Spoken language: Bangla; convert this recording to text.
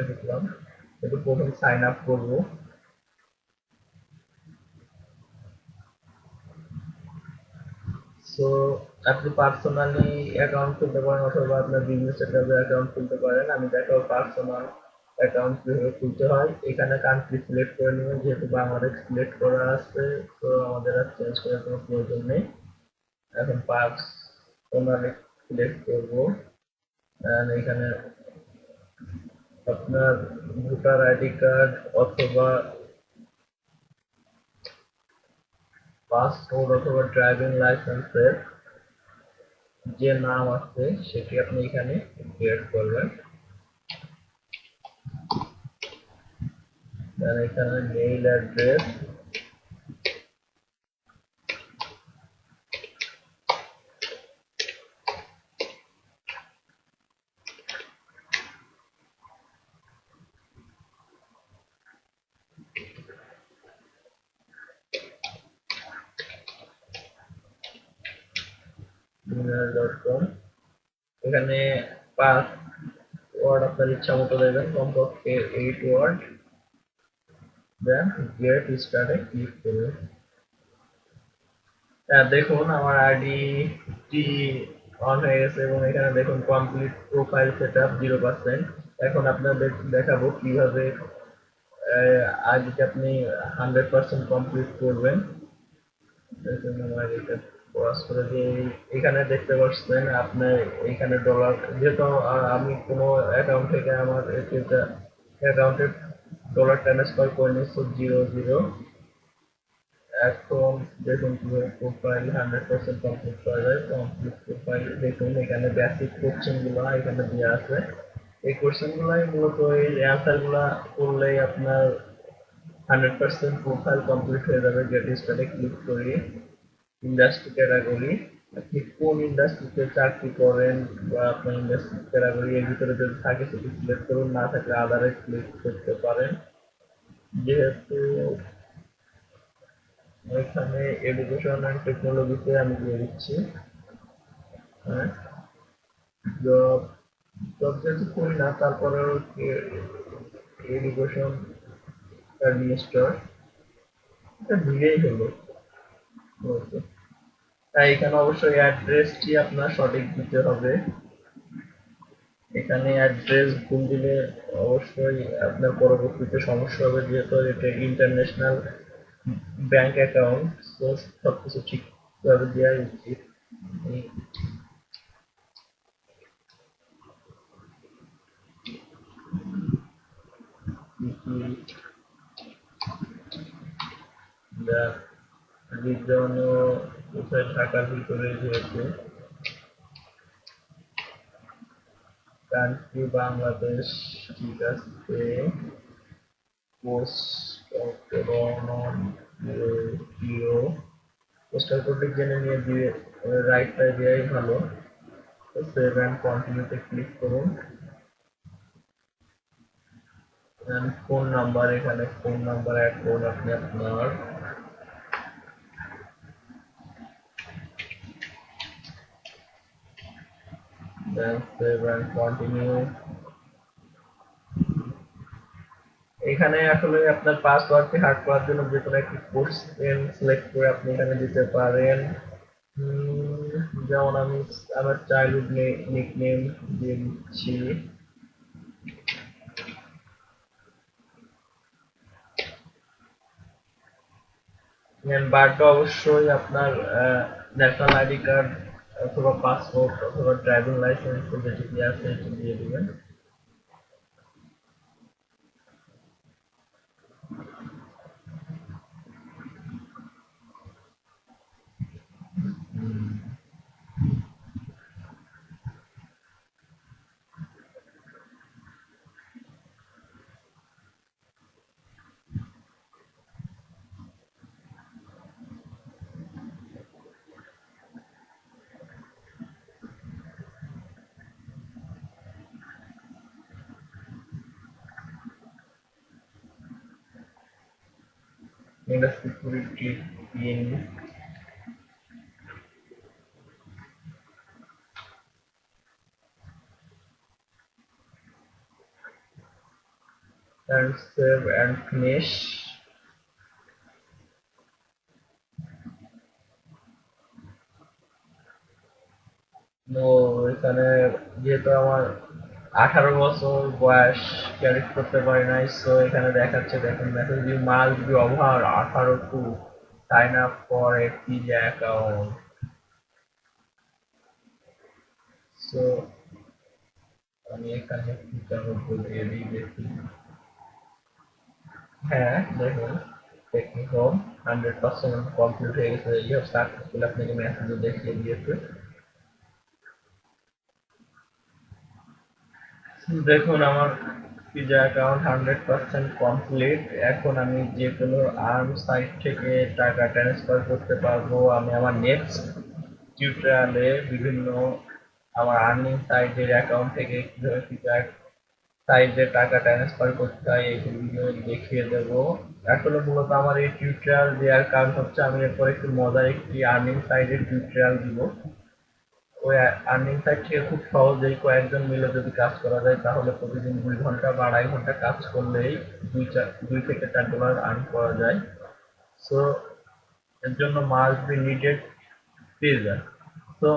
দেখলাম একটু প্রথম সাইন আপ করবো। সো আপনি পার্সোনালি অ্যাকাউন্ট খুলতে পারেন অথবা আপনার বিজনেস অ্যাকাউন্ট খুলতে পারেন। আমি দেখাবো পার্সোনাল অ্যাকাউন্ট কিভাবে খুলতে হয়। এখানে কান্ট্রি সিলেক্ট করে নেবেন, যেহেতু বাংলাদেশ সিলেক্ট করা আছে তো আমাদের আর চেঞ্জ করার কোনো প্রয়োজন নেই। এখন পার্সোনালি সিলেক্ট করবো। এখানে আপনার ভোটার আইডি কার্ড অথবা পাসপোর্ট অথবা ড্রাইভিং লাইসেন্সের যে নাম আছে সেটি আপনি এখানে ক্রিয়েট করবেন। এখানে মেইল অ্যাড্রেস, gmail.com। এখানে 5 ওয়ার্ড আপনার ইচ্ছা মতো দেবেন, কমপক্ষে 8 ওয়ার্ড। দেন গেট স্টার্টে ক্লিক করুন। দেখুন আমার আইডিটি অন হয়ে গেছে এবং এখানে দেখুন কমপ্লিট প্রোফাইল সেটআপ 0%। এখন আপনাদের দেখাবো কিভাবে আইডিটা আপনি 100% কমপ্লিট করবেন। এখানে দেখতে পাচ্ছেন আপনার এখানে ডলার, যেহেতু আমি কোনো অ্যাকাউন্ট থেকে আমার অ্যাকাউন্টে ডলার ট্রান্সফার করে নিচ্ছি 0 0। এখন দেখুন কিভাবে প্রোফাইল 100% কমপ্লিট করা যায়। কমপ্লিট প্রোফাইল দেখুন এখানে বেসিক কোশ্চেন গুলো এখানে দেওয়া আছে। এই কোশ্চেন গুলাই মূলত এই অ্যান্সার গুলা করলেই আপনার 100% প্রোফাইল কমপ্লিট হয়ে যাবে। গেট স্টার্টে ক্লিক করি। ইন্ডাস্ট্রি ক্যাটাগরি, আপনি কোন ইন্ডাস্ট্রিতে চাকরি করেন বা আপনার ইন্ডাস্ট্রি ক্যাটাগরি এর ভিতরে যদি থাকে সেটি সিলেক্ট করুন, না থাকলে আদারে ক্লিক করতে পারেন। যেহেতু এখানে এডুকেশন অ্যান্ড টেকনোলজিতে আমি দিয়ে দিচ্ছি। হ্যাঁ, জব জব যেহেতু করি না তারপরেও এডুকেশন অ্যাডমিনিস্ট্রেটর এটা দিলেই হলো। ওকে, তাই এখানে অবশ্যই অ্যাড্রেসটি আপনার সঠিক দিতে হবে। এখানে অ্যাড্রেস ভুল দিলে অবশ্যই আপনার পরবর্তীতে সমস্যা হবে, যেহেতু এটা ইন্টারন্যাশনাল ব্যাংক অ্যাকাউন্ট। তো সবকিছু ঠিকভাবে দেওয়া উচিত। বিদ্যমানও কোথায় ঢাকার ভিতরে, যেহেতু কান্ট্রি বাংলাদেশ, ঠিক আছে। পোস্টাল কোডটি জেনে নিয়ে দিয়ে রাইটটায় দেওয়াই ভালো। সেভ অ্যান্ড কন্টিনিউতে ক্লিক করুন। ফোন নাম্বার, এখানে ফোন নাম্বার অ্যাড করুন আপনি আপনার। দেন সেভ অ্যান্ড কন্টিনিউ। এখানে আসলে আপনার পাসওয়ার্ডটি হ্যাক করার জন্য যে কোনো একটি কোশ্চেন সিলেক্ট করে আপনি এখানে দিতে পারেন। যেমন আমি আমার চাইল্ডহুড নিকনেম দিয়ে দিচ্ছি। বারটা অবশ্যই আপনার ন্যাশনাল আইডি কার্ড অথবা পাসপোর্ট অথবা ড্রাইভিং লাইসেন্স যেটি আছে সেটি দিয়ে দিবেন। এটা security pin. and save and finish. No, এখানে যেহেতু আমার 18 বছর বয়স ক্যারি করতে পারি নাই, সো এখানে দেখাচ্ছে, দেখুন message you must be over 18 to sign up for a pizza account. So আমি এখানে ফিচার দিয়ে দিই দেখি। হ্যাঁ দেখুন, টেকনিক হোম 100% কমপ্লিট হয়ে গেছে, ইউ হ্যাভ সাকসেসফুল, আপনাকে মেসেজে দেখিয়ে দিয়েছে। দেখুন আমার পিজা অ্যাকাউন্ট 100% কমপ্লিট। এখন আমি যে কোনো আর্ম সাইট থেকে টাকা ট্রান্সফার করতে পারবো। আমি আমার নেক্সট টিউটোরিয়ালে বিভিন্ন আমার আর্নিং সাইটের অ্যাকাউন্ট থেকে কিভাবে পিজা সাইটে টাকা ট্রান্সফার করতে হয় এইগুলো দেখিয়ে দেবো। আসলে মূলত আমার এই টিউটোরিয়াল দেওয়ার কারণ হচ্ছে আমি এরপর একটু মজার একটি আর্নিং সাইটের টিউটোরিয়াল দিব। ওই আর্নিং সাইট থেকে খুব সহজেই কয়েকজন মিলে যদি কাজ করা যায় তাহলে প্রতিদিন 2 ঘন্টা বা 2.5 ঘন্টা কাজ করলেই 2 থেকে 4 ডলার আর্ন করা যায়। সো এর জন্য মাস্ট বি নিডেড পিজা। তো